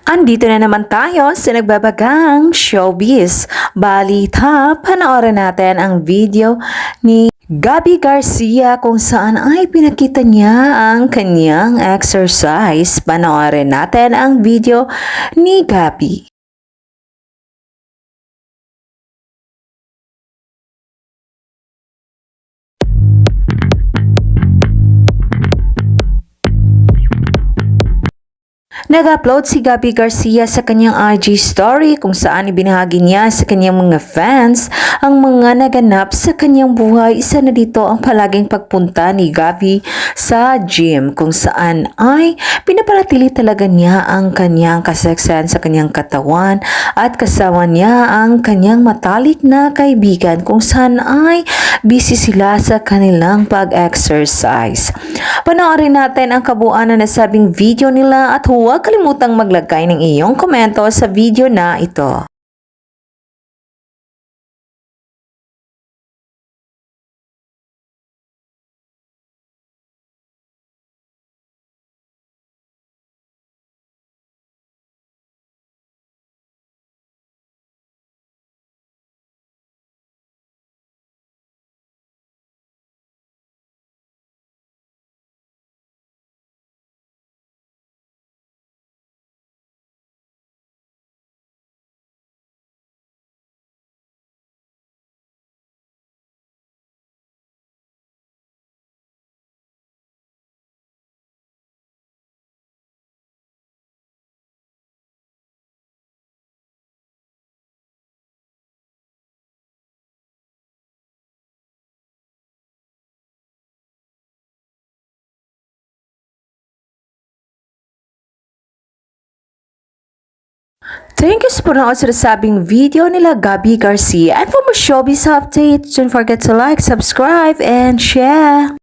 Andito na naman tayo sa nagbabagang showbiz. Balita, panoorin natin ang video ni Gabby Garcia kung saan ay pinakita niya ang kanyang exercise. Panoorin natin ang video ni Gabby. Nag-upload si Gabby Garcia sa kanyang IG story kung saan ibinahagi niya sa kanyang mga fans ang mga naganap sa kanyang buhay. Isa na dito ang palaging pagpunta ni Gabby sa gym kung saan ay pinapanatili talaga niya ang kanyang kaseksan sa kanyang katawan at kasama niya ang kanyang matalik na kaibigan kung saan ay busy sila sa kanilang pag-exercise. Panoorin natin ang kabuuan na nasabing video nila at huwag kalimutang maglagay ng iyong komento sa video na ito. Thank you sa panood sa nasabing video nila Gabby Garcia. And for more showbiz updates, don't forget to like, subscribe, and share.